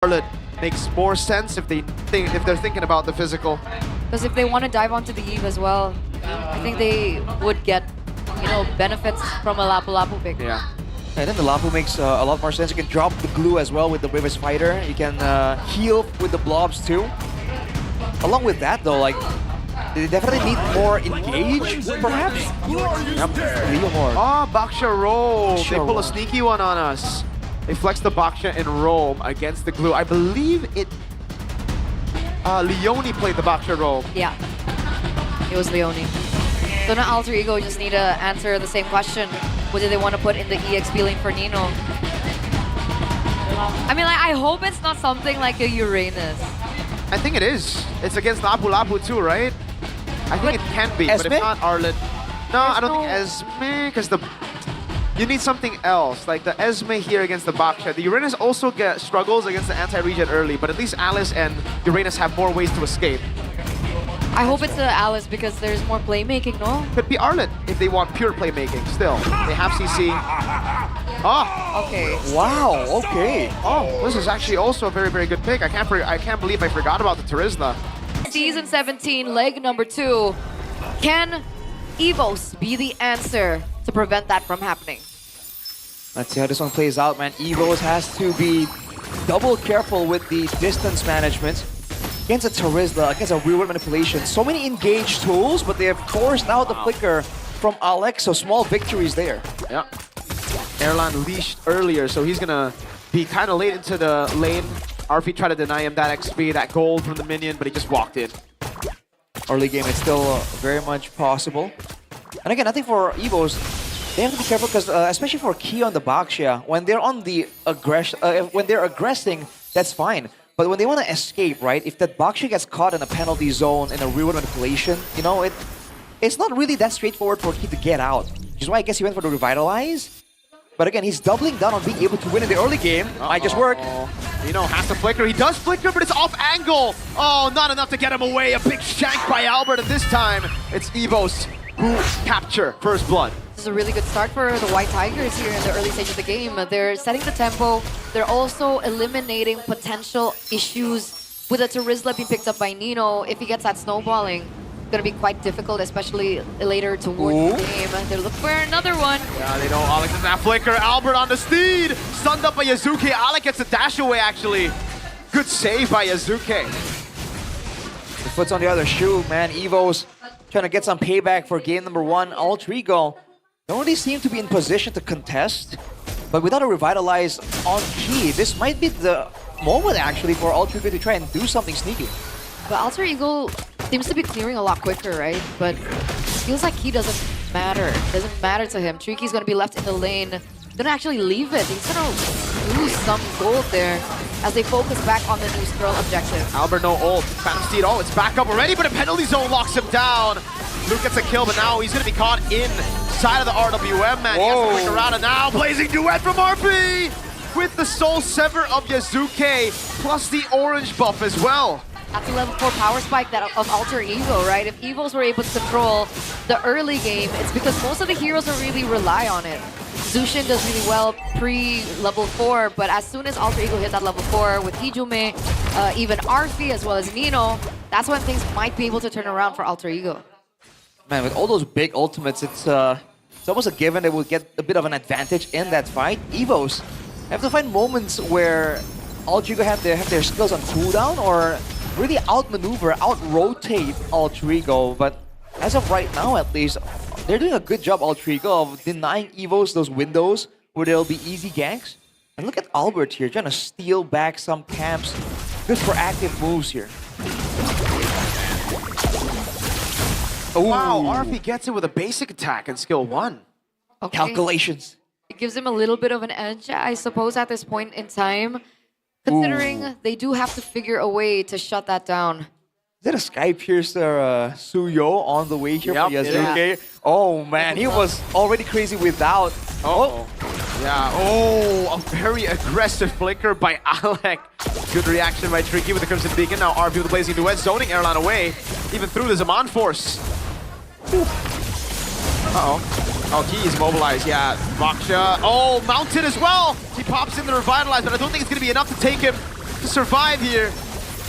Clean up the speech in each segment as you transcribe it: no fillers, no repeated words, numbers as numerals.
Charlotte makes more sense if they're thinking about the physical. Because if they want to dive onto the Eve as well, I think they would get, benefits from a Lapu-Lapu pick. Yeah. And then the Lapu makes a lot more sense. You can drop the glue as well with the Bravest Fighter. You can heal with the blobs too. Along with that though, like, they definitely need more engage, perhaps? Yep. Leomord. Oh, Baksha roll. They pull roll. a sneaky one on us. They flex the Baksha in roam against the glue. I believe it... Leone played the Baksha roll. Yeah, it was Leone. So now Alter Ego just need to answer the same question. What do they want to put in the EXP lane for Nino? I mean, I hope it's not something like a Uranus. I think it is. It's against Lapu-Lapu too, right? I think it can be, but Esme? if not, Arlet. No, I don't think Esme, because you need something else, like the Esme here against the Baksha. The Uranus also struggles against the anti-regen early, but at least Alice and Uranus have more ways to escape. I hope it's Alice because there's more playmaking, no? Could be Arlet if they want pure playmaking. Still, they have CC. Oh, Okay. Wow, okay. oh, this is actually also a very, very good pick. I can't believe I forgot about the Terizla. Season 17, leg number 2. Can EVOS be the answer to prevent that from happening? Let's see how this one plays out, man. EVOS has to be double careful with the distance management. Against a Terizla, against a real-world manipulation. So many engaged tools, but they have forced out the flicker from Alex, so small victories there. Yeah. Erlan leashed earlier, so he's gonna be kind of late into the lane. RP tried to deny him that XP, that gold from the minion, but he just walked in. Early game, it's still very much possible. And again, I think for EVOS, they have to be careful because, especially for Key on the Baksha, when they're on the when they're aggressing, that's fine. But when they want to escape, right? If that Baksha gets caught in a penalty zone in a real-world manipulation, it's not really that straightforward for Key to get out. Which is why I guess he went for the Revitalize. But again, he's doubling down on being able to win in the early game. Might just work. Has to flicker. He does flicker, but it's off angle. Oh, not enough to get him away. A big shank by Albert, and this time it's EVOS who capture first blood. This is a really good start for the White Tigers here in the early stage of the game. They're setting the tempo. They're also eliminating potential issues with a Terizla being picked up by Nino. If he gets that snowballing, it's going to be quite difficult, especially later towards the game. They're looking for another one. Yeah, they know Alec does not flicker. Albert on the steed. Stunned up by Yazuke. Alec gets a dash away, actually. Good save by Yazuke. The foot's on the other shoe, man. EVOS trying to get some payback for game number 1. Alter Ego don't really seem to be in position to contest. But without a Revitalize on Key, this might be the moment actually for Alter Ego to try and do something sneaky. But Alter Ego seems to be clearing a lot quicker, right? But it feels like he doesn't matter. It doesn't matter to him. Triki's going to be left in the lane. Gonna actually leave it. He's gonna lose some gold there as they focus back on the new Skrull objective. Albert no ult. Phantom Steed, it's back up already, but a penalty zone locks him down. Luke gets a kill, but now he's gonna be caught inside of the RWM, man. He has to flick around, and now Blazing Duet from RP with the Soul Sever of Yazuke, plus the orange buff as well. That's a level 4 power spike of Alter Ego, right? If EVOS were able to control the early game, it's because most of the heroes don't really rely on it. Zushin does really well pre-level 4, but as soon as Alter Ego hits that level 4 with Hijume, even Arfi as well as Nino, that's when things might be able to turn around for Alter Ego. Man, with all those big ultimates, it's almost a given they will get a bit of an advantage in that fight. EVOS have to find moments where Alter Ego have their skills on cooldown or really outmaneuver, out-rotate Alter Ego. But as of right now, at least, they're doing a good job, Alter Ego, of denying EVOS those windows where there'll be easy ganks. And look at Albert here, trying to steal back some camps. Good proactive moves here. Wow, RP gets it with a basic attack and skill 1. Okay. Calculations. It gives him a little bit of an edge, I suppose, at this point in time, considering they do have to figure a way to shut that down. Is that a Sky Piercer Suyo on the way here for Yazuke? Oh man, he was already crazy without. Yeah, a very aggressive flicker by Alec. Good reaction by Tricky with the Crimson Beacon. Now RP with the Blazing Duet, zoning Erlan away, even through the Zaman Force. Oh, Key is mobilized, yeah. Baksha, mounted as well. He pops in the Revitalize, but I don't think it's going to be enough to take him. to survive here.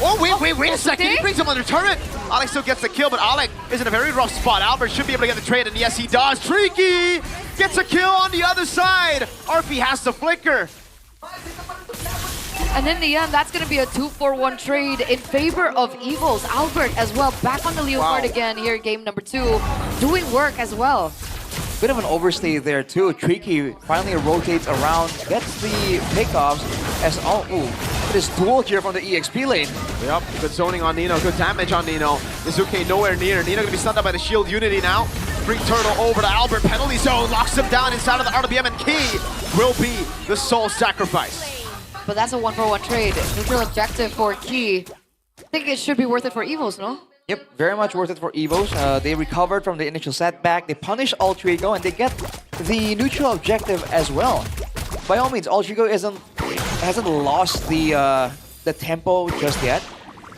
Oh, wait a second. okay. He brings him under turret. Alec still gets the kill, but Alec is in a very rough spot. Albert should be able to get the trade, and yes, he does. Tricky gets a kill on the other side. RP has the flicker. And in the end, that's going to be a 2-for-1 trade in favor of EVOS. Albert as well, back on the Leopard again here in game number 2, doing work as well. Bit of an overstay there too. Tricky finally rotates around, gets the pickoffs as all. Ooh, this duel here from the EXP lane. Yep, good zoning on Nino, good damage on Nino. Izuke nowhere near. Nino gonna be stunned up by the shield Unity now. Bring Turtle over to Albert, penalty zone, locks him down inside of the RWM, and Key will be the sole sacrifice. But that's a 1-for-1 trade. Neutral objective for Key. I think it should be worth it for EVOS, no? Yep, very much worth it for EVOS. They recovered from the initial setback. They punish Altrigo and they get the neutral objective as well. By all means, Altrigo hasn't lost the tempo just yet.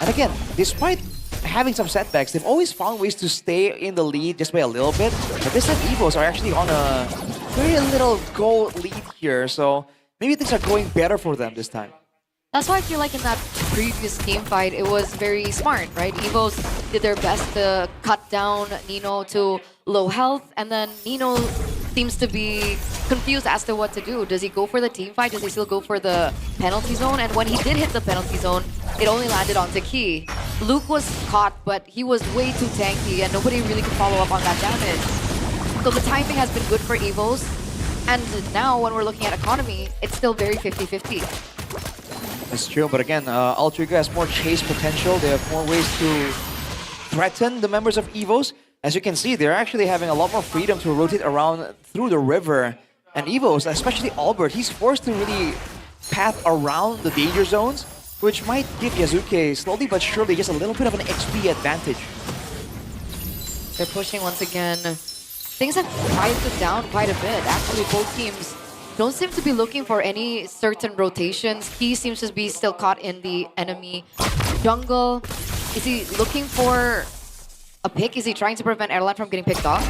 And again, despite having some setbacks, they've always found ways to stay in the lead just by a little bit. But this time, EVOS are actually on a very little goal lead here, so maybe things are going better for them this time. That's why I feel like in that previous team fight, it was very smart, right? EVOS did their best to cut down Nino to low health, and then Nino seems to be confused as to what to do. Does he go for the team fight? Does he still go for the penalty zone? And when he did hit the penalty zone, it only landed onto Key. Luke was caught, but he was way too tanky, and nobody really could follow up on that damage. So the timing has been good for EVOS, and now when we're looking at economy, it's still very 50-50. That's true, but again, Altrigo has more chase potential. They have more ways to threaten the members of EVOS. As you can see, they're actually having a lot more freedom to rotate around through the river. And EVOS, especially Albert, he's forced to really path around the danger zones, which might give Yasuke slowly but surely just a little bit of an XP advantage. They're pushing once again. Things have quieted down quite a bit. Actually, both teams don't seem to be looking for any certain rotations. He seems to be still caught in the enemy jungle. Is he looking for a pick? Is he trying to prevent Erlan from getting picked off?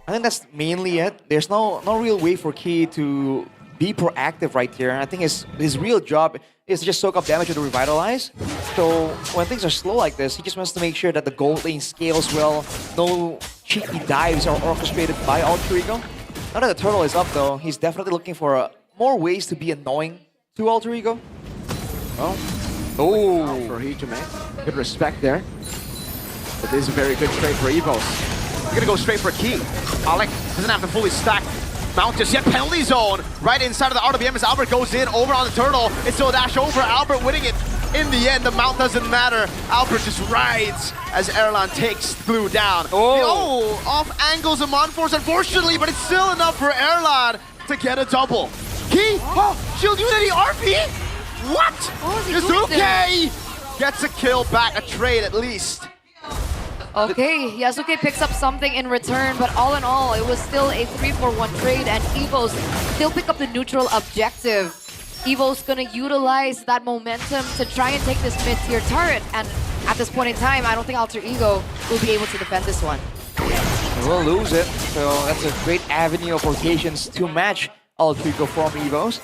I think that's mainly it. There's no real way for Key to be proactive right here. I think his real job is to just soak up damage with the Revitalize. So when things are slow like this, he just wants to make sure that the gold lane scales well. No cheeky dives are orchestrated by Altrigo. Now that the turtle is up though, he's definitely looking for more ways to be annoying to Altrigo. Well, for Hijime. Good respect there. But this is a very good trade for EVOS. We're gonna go straight for Key. Alec doesn't have to fully stack mount just yet. Penalty zone right inside of the RWM as Albert goes in over on the turtle. It's still a dash over. Albert winning it. In the end, the mount doesn't matter. Albert just rides as Erlan takes Blue down. Oh, off angles of Monforce, unfortunately, but it's still enough for Erlan to get a double. Key, Shield Unity, RP? What? Yasuke gets a kill back, a trade at least. Okay, Yasuke picks up something in return, but all in all, it was still a 3-for-1 trade, and EVOS still pick up the neutral objective. EVO's gonna utilize that momentum to try and take this mid-tier turret, and at this point in time, I don't think Alter Ego will be able to defend this one. We'll lose it, so that's a great avenue of rotations to match Alter Ego from EVOS.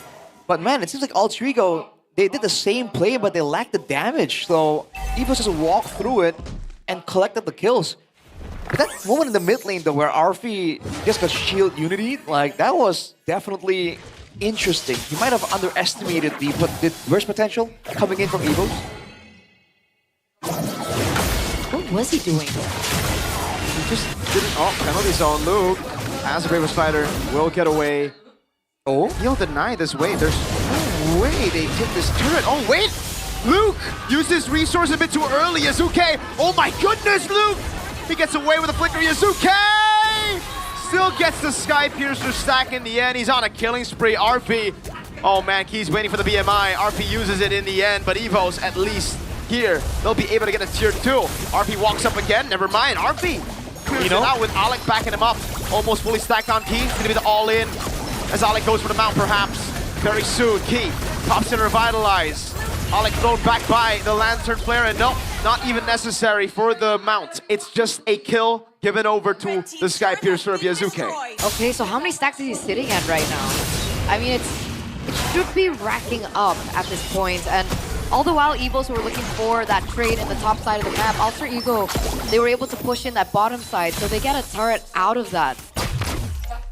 But man, it seems like Alter Ego, they did the same play, but they lacked the damage, so EVOS just walked through it and collected the kills. But that moment in the mid lane though, where Arfi just got shield Unity, like that was definitely interesting. He might have underestimated the burst potential coming in from EVOS. What was he doing? He just didn't. Oh, penalty zone. Luke, as a Bravest Fighter, will get away. Oh, he'll deny this wave. There's no way they take this turret. Oh, wait! Luke used his resource a bit too early. Yasuke, oh my goodness, Luke! He gets away with a flicker. Yasuke still gets the Sky Piercer stack in the end. He's on a killing spree. RP, oh man, Key's waiting for the BMI. RP uses it in the end, but EVOS at least here, they'll be able to get a tier 2. RP walks up again, never mind. RP clears it out with Alec backing him up. Almost fully stacked on Key. It's gonna be the all-in as Alec goes for the mount perhaps. Very soon, Key pops in Revitalize. Alec thrown back by the Lantern Flare, and no, not even necessary for the mount. It's just a kill given over to the Sky Piercer of Yasuke. Okay, so how many stacks is he sitting at right now? I mean, it should be racking up at this point, and All the while, EVOS were looking for that trade in the top side of the map. Alter Ego, they were able to push in that bottom side, so they get a turret out of that.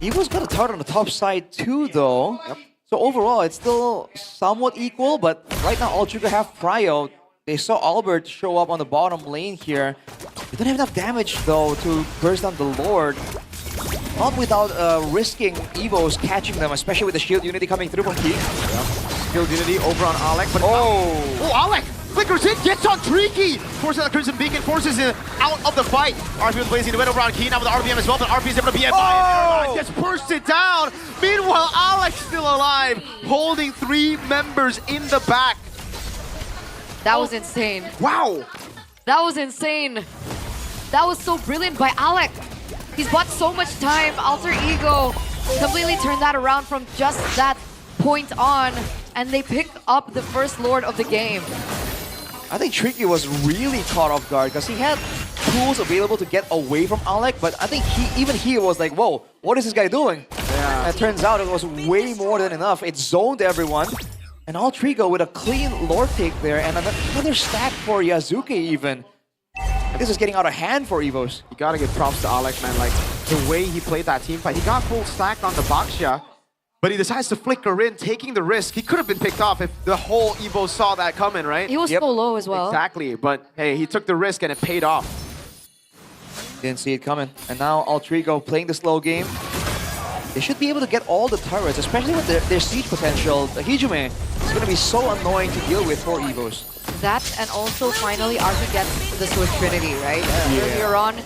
EVO's got a turret on the top side too, though. So overall, it's still somewhat equal, but right now, Ultra Ego have Prio. They saw Albert show up on the bottom lane here. They don't have enough damage, though, to burst down the Lord. Not without risking EVOs catching them, especially with the Shield Unity coming through from Key. Shield Unity over on Alec, but Alec flickers in, gets on Tricky, forces the Crimson Beacon, forces him out of the fight. RP with Blazing the Wind over on Key now with the RBM as well, but RP is able to be just bursted down. Meanwhile, Alex still alive, holding 3 members in the back. That was insane. Wow. That was insane. That was so brilliant by Alec. He's bought so much time. Alter Ego completely turned that around from just that point on, and they picked up the first Lord of the game. I think Tricky was really caught off guard because he had tools available to get away from Alec, but I think even he was like, whoa, what is this guy doing? Yeah. And it turns out it was way more than enough. It zoned everyone. And Alter Ego with a clean Lord take there and another stack for Yazuke even. This is getting out of hand for EVOS. You gotta give props to Alec, man. Like, the way he played that team fight. He got full stack on the Baxia, but he decides to flicker in, taking the risk. He could have been picked off if the whole Evo saw that coming, right? He was so low as well. Exactly, but hey, he took the risk and it paid off. Didn't see it coming. And now Alter Ego playing the slow game. They should be able to get all the turrets, especially with their siege potential. The Hijime is going to be so annoying to deal with for EVOS. That, and also finally RP gets the Swift Trinity, right? Earlier on,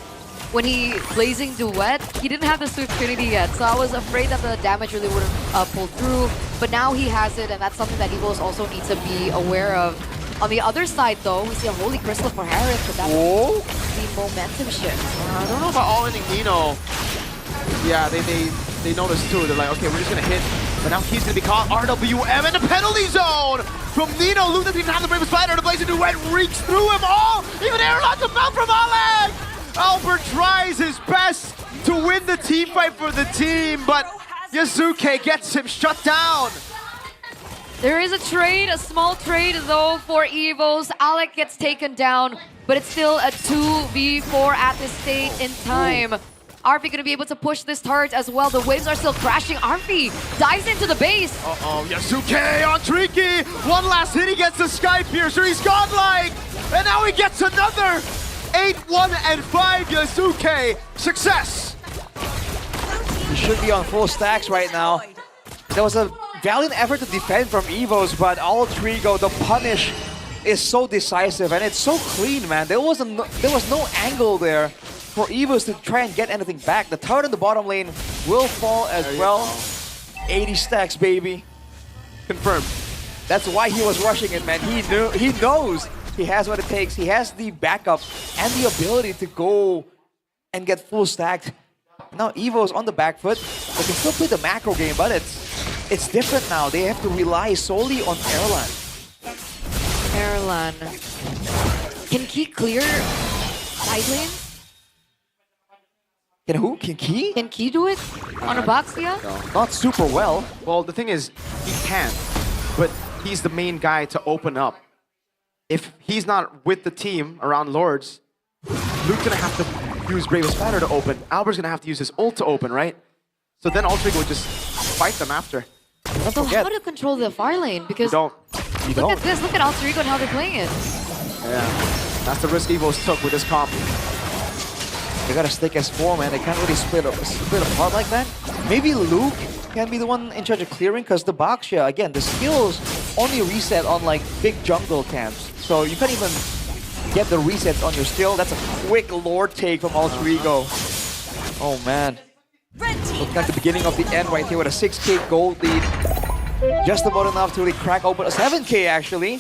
when he Blazing Duet, he didn't have the Swift Trinity yet, so I was afraid that the damage really wouldn't pull through. But now he has it, and that's something that EVOS also need to be aware of. On the other side, though, we see a Holy Crystal for Harris, but that's the momentum shift. I don't know about all-ending Nino. Yeah, they noticed too. They're like, okay, we're just gonna hit. But now he's gonna be caught. RWM in the penalty zone from Nino. Luke doesn't even have the Brave Spider. The Blazing Duet reeks through him all. Even airlock the mount from Alec. Albert tries his best to win the team fight for the team, but Yazuke gets him shut down. There is a trade, a small trade though for EVOS. Alec gets taken down, but it's still a 2v4 at this state in time. Arfi gonna be able to push this turret as well. The waves are still crashing. Arfi dives into the base. Yasuke on Tricky. One last hit, he gets the Sky Piercer. He's godlike. And now he gets another 8-1 and 5. Yasuke, success. He should be on full stacks right now. There was a valiant effort to defend from EVOS, but Alter Ego, the punish is so decisive and it's so clean, man. There was no angle there for EVOS to try and get anything back. The turret in the bottom lane will fall as well. 80 stacks, baby. Confirmed. That's why he was rushing it, man. He knows he has what it takes. He has the backup and the ability to go and get full stacked. Now EVO's on the back foot. They can still play the macro game, but it's different now. They have to rely solely on Erlan. Erlan. Can Key clear side lane? Can who? Can Key? Can Key do it on a Baxia? No. Not super well. Well, the thing is, he can, but he's the main guy to open up. If he's not with the team around Lords, Luke's gonna have to use Brave Spider to open. Albert's gonna have to use his ult to open, right? So then Alter Ego would just fight them after. So how to control the far lane? Because Look at this, look at Alter Ego and how they're playing it. Yeah, that's the risk EVOS took with this comp. They gotta stick as 4, man. They can't really split apart like that. Maybe Luke can be the one in charge of clearing, because the Baxia, again, the skills only reset on like big jungle camps. So you can't even get the resets on your skill. That's a quick Lord take from Alter Ego. Oh man. Looking like the beginning of the end right here with a 6k gold lead. Just about enough to really crack open a 7k actually.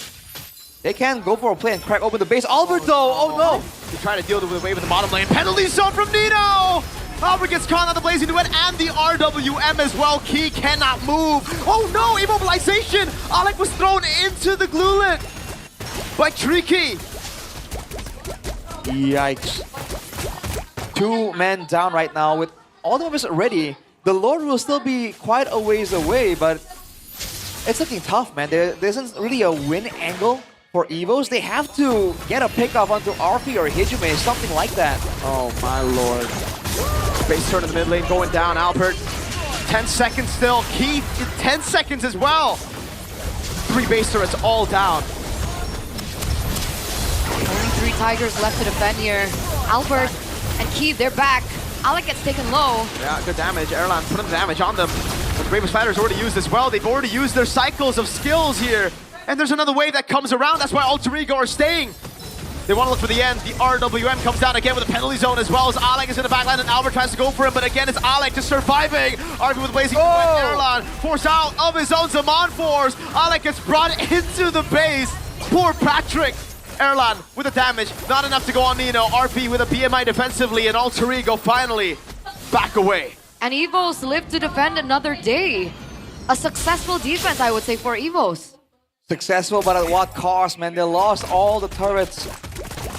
They can go for a play and crack open the base. Albert though, oh no! He tried to deal with the wave in the bottom lane. Penalty zone from Nino! Albert gets caught on the Blazing Duet and the RWM as well. Key cannot move. Oh no, immobilization! Alec was thrown into the gluelet by Tricky. Yikes. 2 men down right now with all the members ready. The Lord will still be quite a ways away, but it's looking tough, man. There isn't really a win angle for EVOS. They have to get a pickoff onto RP or Hijime, something like that. Oh my lord. Base turn in the mid lane going down, Albert. 10 seconds still. Keith, 10 seconds as well. 3 base turrets all down. Only 3 Tigers left to defend here. Albert and Keith, they're back. Alec gets taken low. Yeah, good damage. Erlan putting the damage on them. But the Bravest Fighters already used as well. They've already used their cycles of skills here. And there's another wave that comes around. That's why Alter Ego are staying. They want to look for the end. The RWM comes down again with a penalty zone as well as Alec is in the backline and Albert tries to go for him. But again, it's Alec just surviving. RB with Blazing Erlan forced out of his own Zaman Force. Alec gets brought into the base. Poor Patrick. Erlan with the damage. Not enough to go on Nino. RP with a BMI defensively and Alter Ego finally back away. And EVOS live to defend another day. A successful defense, I would say, for EVOS. Successful, but at what cost, man? They lost all the turrets.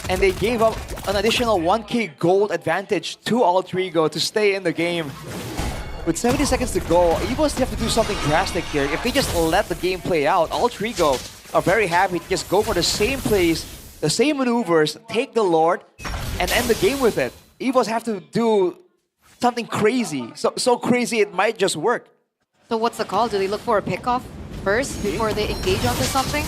And they gave up an additional 1k gold advantage to Alter Ego to stay in the game. With 70 seconds to go, EVOS have to do something drastic here. If they just let the game play out, Alter Ego are very happy to just go for the same plays, the same maneuvers, take the Lord, and end the game with it. EVOS have to do something crazy. So crazy it might just work. So what's the call? Do they look for a pickoff first before they engage onto something?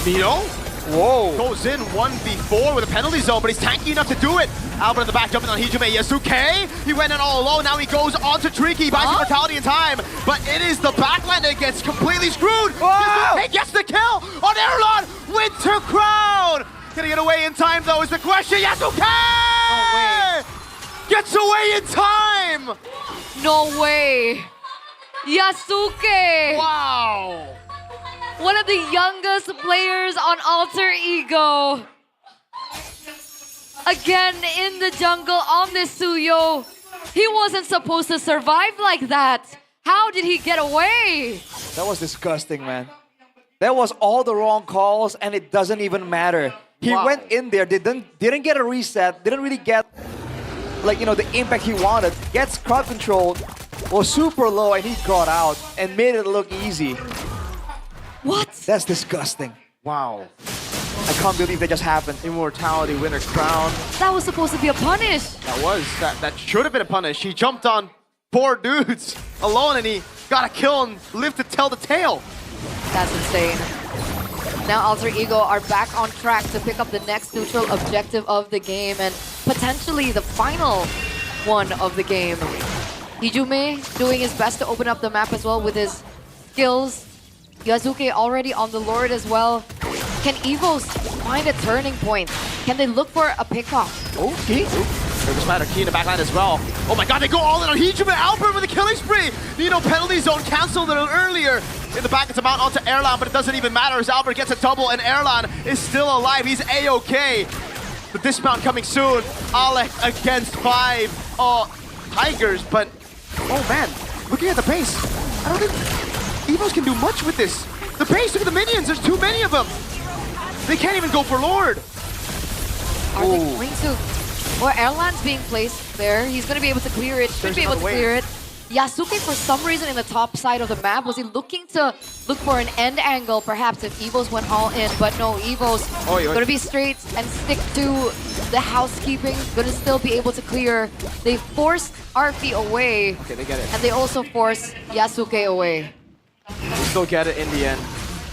Nino Whoa. goes in 1v4 with a penalty zone, but he's tanky enough to do it. Albert in the back jumping on Hijime. Yasuke, he went in all alone. Now he goes on to Tricky, buys some mortality in time. But it is the backline that gets completely screwed. Yasuke gets the kill on Erlan. Winter Crown. Can he get away in time though is the question. Yasuke! No way. Gets away in time. No way. Yasuke! Wow. One of the youngest players on Alter Ego. Again in the jungle on this Suyo. He wasn't supposed to survive like that. How did he get away? That was disgusting, man. That was all the wrong calls, and it doesn't even matter. He went in there, didn't get a reset, didn't really get, like, you know, the impact he wanted. Gets crowd control, was super low, and he got out and made it look easy. What? That's disgusting. Wow. I can't believe that just happened. Immortality, Winter Crown. That was supposed to be a punish. That should have been a punish. He jumped on 4 dudes alone and he got a kill and lived to tell the tale. That's insane. Now Alter Ego are back on track to pick up the next neutral objective of the game and potentially the final one of the game. Hijime doing his best to open up the map as well with his skills. Yasuke already on the Lord as well. Can EVOS find a turning point? Can they look for a pickoff? Okay. Bravest Fighter key in the backline as well. Oh my god, they go all in on Hijime. Albert with a killing spree. Nino penalty zone canceled it earlier. In the back, it's a mount onto Erlan, but it doesn't even matter as Albert gets a double and Erlan is still alive. He's A-okay. The dismount coming soon. Alec against 5 Tigers, but oh man, looking at the base, I don't think EVOS can do much with this. The base, look at the minions, there's too many of them. They can't even go for Lord. Are they going to... Well, Erlan's being placed there. He's going to be able to clear it. Should be able to clear it. Yasuke, for some reason, in the top side of the map, was he looking to look for an end angle, perhaps, if EVOS went all in? But no, EVOS going to be straight and stick to the housekeeping. Going to still be able to clear. They forced RP away. Okay, they get it. And they also forced Yasuke away. Still get it in the end.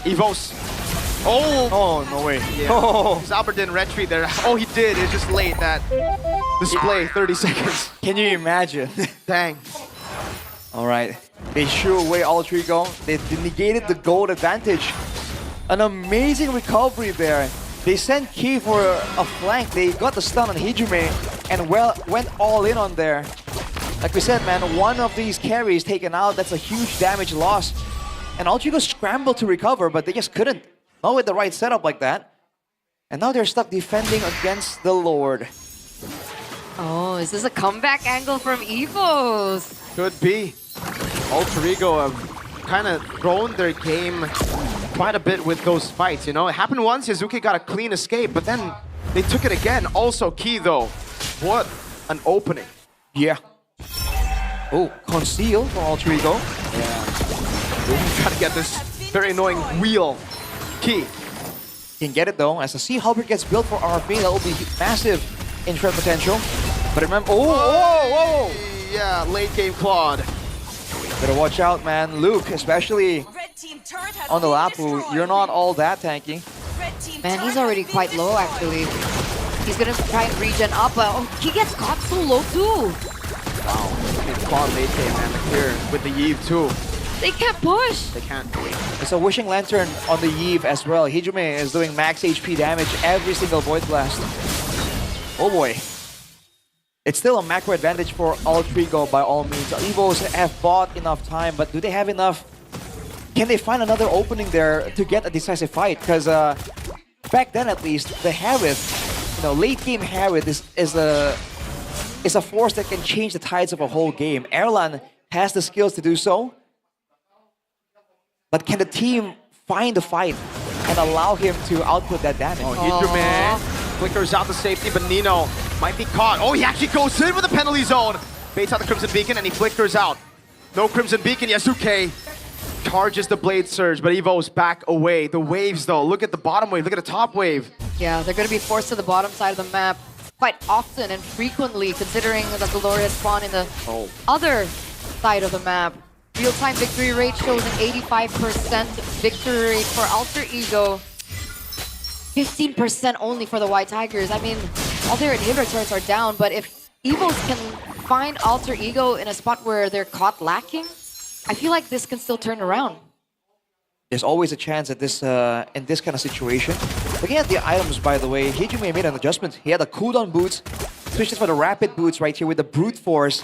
EVOS. Oh, no way. yeah. Oh. Because Albert didn't retreat there. Oh, he did. It's just late. That display, 30 seconds. Can you imagine? Dang. All right. They shoo away Alter Ego. They negated the gold advantage. An amazing recovery there. They sent Key for a flank. They got the stun on Hijime and went all in on there. Like we said, man, one of these carries taken out, that's a huge damage loss. And Alter Ego scrambled to recover, but they just couldn't. Not with the right setup like that. And now they're stuck defending against the Lord. Oh, is this a comeback angle from EVOS? Could be. Alter Ego have kind of thrown their game quite a bit with those fights, you know? It happened once, Yasuke got a clean escape, but then they took it again. Also Key, though. What an opening. Yeah. Oh, conceal for Alter Ego. Yeah. We're trying to get this very annoying wheel. Key. can get it though. As the Sea Halberd gets built for RP, that will be massive in threat potential. But remember, whoa! Yeah, late game Claude. Better watch out, man. Luke, especially on the Lapu, you're not all that tanky. Man, he's already quite low actually. He's gonna try and regen up, but he gets caught so low too. Wow, Claude late game, man. The clear with the Eve too. They can't push. They can't. It's a Wishing Lantern on the Eve as well. Hijume is doing max HP damage every single Void Blast. Oh boy. It's still a macro advantage for Altrigo by all means. EVOS have bought enough time, but do they have enough? Can they find another opening there to get a decisive fight? Because back then at least, the Harith, late game Harith is a force that can change the tides of a whole game. Erlan has the skills to do so. But can the team find the fight and allow him to output that damage? Oh, Hijume flickers out the safety, but Nino might be caught. Oh, he actually goes in with the penalty zone. Baits out the Crimson Beacon and he flickers out. No Crimson Beacon, Yasuke charges the Blade Surge, but EVO's back away. The waves though, look at the bottom wave, look at the top wave. Yeah, they're gonna be forced to the bottom side of the map quite often and frequently, considering that the Lord has spawned in the other side of the map. Real-time victory rate shows an 85% victory rate for Alter Ego. 15% only for the White Tigers. I mean, all their inhibitor turrets are down, but if EVOS can find Alter Ego in a spot where they're caught lacking, I feel like this can still turn around. There's always a chance at this in this kind of situation. Looking at the items, by the way, Hijume made an adjustment. He had the cooldown boots, switches for the rapid boots right here with the brute force.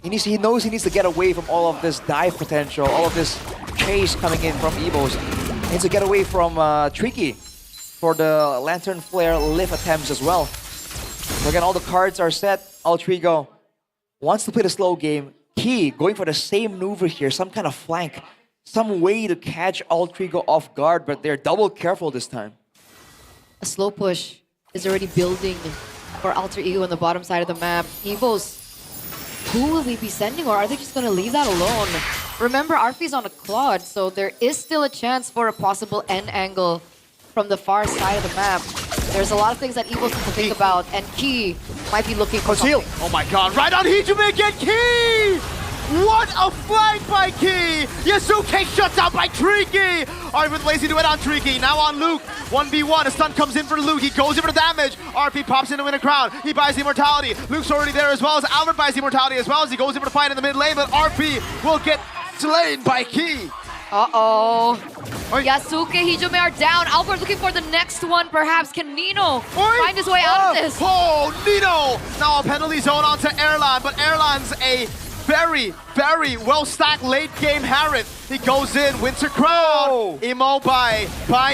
He knows he needs to get away from all of this dive potential, all of this chase coming in from EVOS. He needs to get away from Tricky for the Lantern Flare lift attempts as well. So again, all the cards are set. Altrigo wants to play the slow game. Key going for the same maneuver here, some kind of flank, some way to catch Altrigo off guard, but they're double careful this time. A slow push is already building for Alter Ego on the bottom side of the map. EVOS, who will they be sending, or are they just going to leave that alone? Remember, Arfi's on a Claude, so there is still a chance for a possible end angle from the far side of the map. There's a lot of things that EVOS need to think about, and Key might be looking for something. Oh my god, right on Hijume again, Key! What a flank by Key! Yasuke shuts out by Tricky! Alright, with lazy duet on Tricky, now on Luke. 1v1, a stun comes in for Luke, he goes in for the damage. RP pops in to win a crown, he buys the immortality. Luke's already there as well as Albert buys the immortality as well as he goes in for the fight in the mid lane, but RP will get slain by Key. Uh-oh. Yasuke, Hijume are down. Albert looking for the next one, perhaps. Can Nino find his way out of this? Oh, Nino! Now a penalty zone onto Erlan, but Erlan's a very, very well-stacked late-game Harith. He goes in, wins her crown. Emo by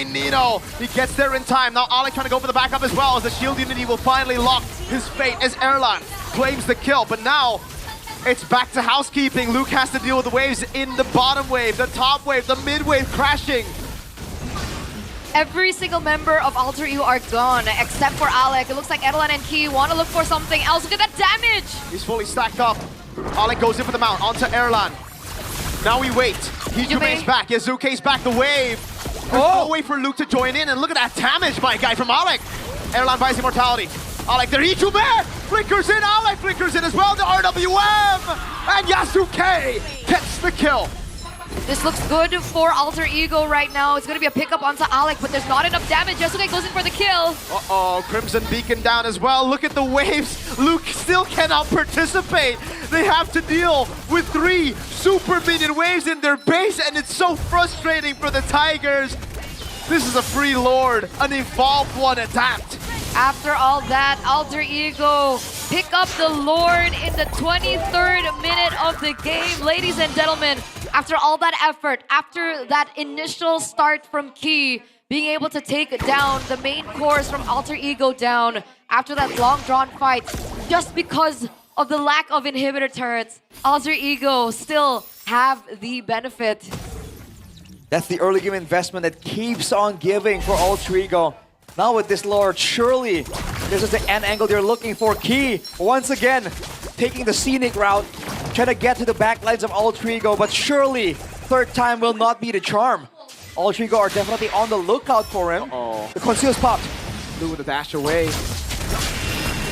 Nino. He gets there in time. Now Alec trying to go for the backup as well, as the shield unity will finally lock his fate as Erlan claims the kill. But now it's back to housekeeping. Luke has to deal with the waves in the bottom wave, the top wave, the mid wave crashing. Every single member of Alter Ego are gone, except for Alec. It looks like Erlan and Key want to look for something else. Look at that damage! He's fully stacked up. Alec goes in for the mount onto Erlan. Now we wait. Hijume's back. Yazuke's back. The wave. There's no way for Luke to join in. And look at that damage by a guy from Alec. Erlan buys immortality. Alec there. Hijume flickers in. Alec flickers in as well. The RWM. And Yasuke gets the kill. This looks good for Alter Ego right now. It's going to be a pickup onto Alec, but there's not enough damage. Yasuke goes in for the kill. Uh-oh, Crimson Beacon down as well. Look at the waves. Luke still cannot participate. They have to deal with 3 super minion waves in their base, and it's so frustrating for the Tigers. This is a free Lord, an evolved one adapt. After all that, Alter Ego pick up the Lord in the 23rd minute of the game. Ladies and gentlemen, after all that effort, after that initial start from Key, being able to take down the main course from Alter Ego down, after that long drawn fight, just because of the lack of inhibitor turrets, Alter Ego still have the benefit. That's the early game investment that keeps on giving for Alter Ego. Now with this Lord, surely this is the end angle they're looking for. Key, once again, taking the scenic route, trying to get to the back lines of Alter Ego, but surely third time will not be the charm. Ultrigo are definitely on the lookout for him. Uh-oh. The conceal's popped. Luke with the dash away.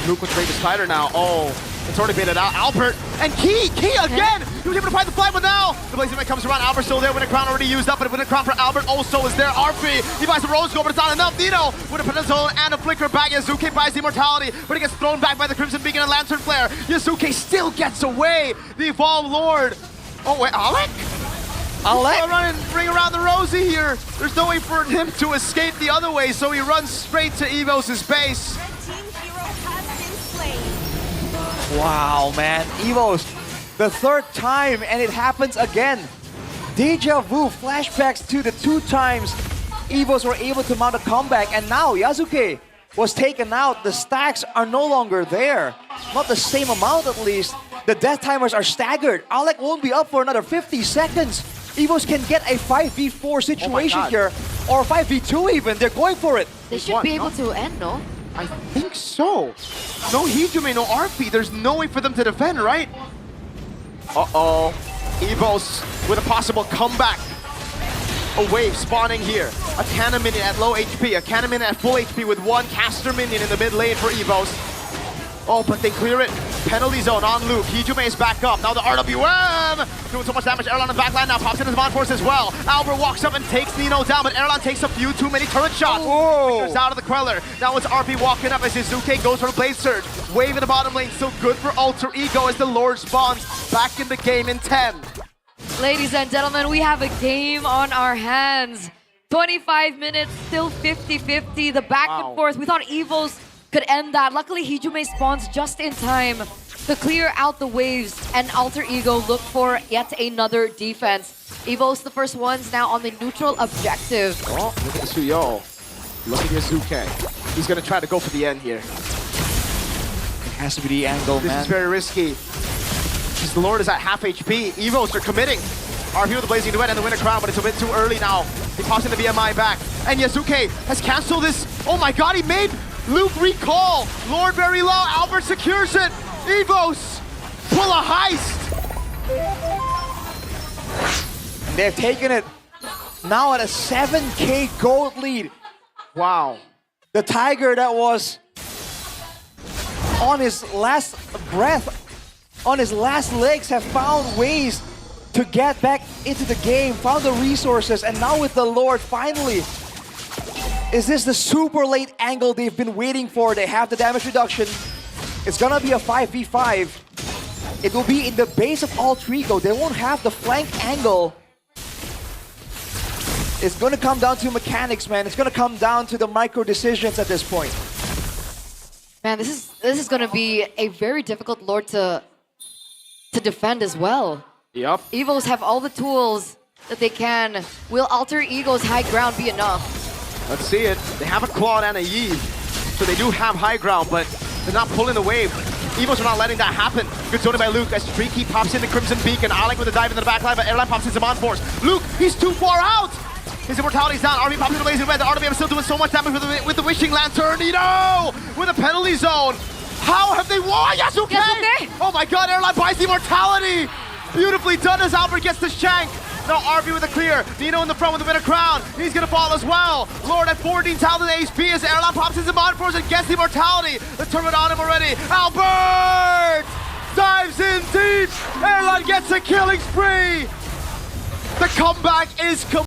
Luke with Rage Spider now. Oh, it's already baited out. Albert and Key again! He was able to find the flag, but now the Blazing Knight comes around. Albert still there. Winter Crown already used up, but Winter Crown for Albert also is there. RP, he buys the Rose Gold, but it's not enough. Nino with a Peninsula Zone and a Flicker back. Yasuke buys the Immortality, but he gets thrown back by the Crimson Beacon and Lantern Flare. Yasuke still gets away. The Evolved Lord. Oh, wait, Alec? Alec? He's run and ring around the Rosie here. There's no way for him to escape the other way, so he runs straight to EVOS' base. Wow, man. EVOS, the third time, and it happens again. Deja vu, flashbacks to the 2 times EVOS were able to mount a comeback, and now Yasuke was taken out. The stacks are no longer there. Not the same amount, at least. The death timers are staggered. Alec won't be up for another 50 seconds. EVOS can get a 5v4 situation here, or 5v2 even. They're going for it. They should be able to end, no? I think so. No Hijime, no RP. There's no way for them to defend, right? Uh-oh. EVOS with a possible comeback. A wave spawning here. A cannon minion at low HP. A cannon minion at full HP with 1 caster minion in the mid lane for EVOS. Oh, but they clear it. Penalty zone on Luke. Hijime is back up. Now the RWM doing so much damage. Erlan in the backline now pops in his Mod Force as well. Albert walks up and takes Nino down, but Erlan takes a few too many turret shots. Fingers out of the Queller. Now it's RP walking up as Shizuke goes for the Blade Surge. Wave in the bottom lane. Still good for Alter Ego as the Lord spawns back in the game in 10. Ladies and gentlemen, we have a game on our hands. 25 minutes, still 50-50. The back and forth. We thought EVOS could end that. Luckily, Hijime spawns just in time to clear out the waves, and Alter Ego look for yet another defense. EVOS, the first ones now on the neutral objective. Oh, look at Suyo. Look at Yasuke. He's going to try to go for the end here. It has to be the angle, man. This is very risky. Because the Lord is at half HP. EVOS are committing. RP with the Blazing Duet and the Winter Crown, but it's a bit too early now. He pops in the BMI back. And Yasuke has canceled this. Oh my god, he made Luke recall. Lord very low. Albert secures it. EVOS pull a heist. They've taken it now at a 7K gold lead. Wow. The Tiger that was on his last breath, on his last legs, have found ways to get back into the game, found the resources, and now with the Lord, finally, is this the super late angle they've been waiting for? They have the damage reduction. It's gonna be a 5v5. It will be in the base of Alter Ego. They won't have the flank angle. It's gonna come down to mechanics, man. It's gonna come down to the micro decisions at this point. Man, this is gonna be a very difficult Lord to defend as well. Yep. EVOS have all the tools that they can. Will Alter Ego's high ground be enough? Let's see it. They have a Claude and a Yi, so they do have high ground, but they're not pulling the wave. EVOS are not letting that happen. Good zoning by Luke as Streaky pops in the Crimson Beacon. Alec with a dive into the backline, but Airline pops in Zaman Force. Luke, he's too far out! His immortality's down. RB pops in the Blazing Red. The RWM still doing so much damage with the Wishing Lantern. Nino with a penalty zone. How have they won? Yasuke! Yasuke! Oh my god, Airline buys the immortality! Beautifully done as Albert gets the shank. Now RB with a clear. Nino in the front with the Winter Crown. He's gonna fall as well. Lord at 14,000 HP as Airline pops into Mod Force and gets the immortality. The turret on him already. Albert dives in deep. Airline gets a killing spree. The comeback is complete.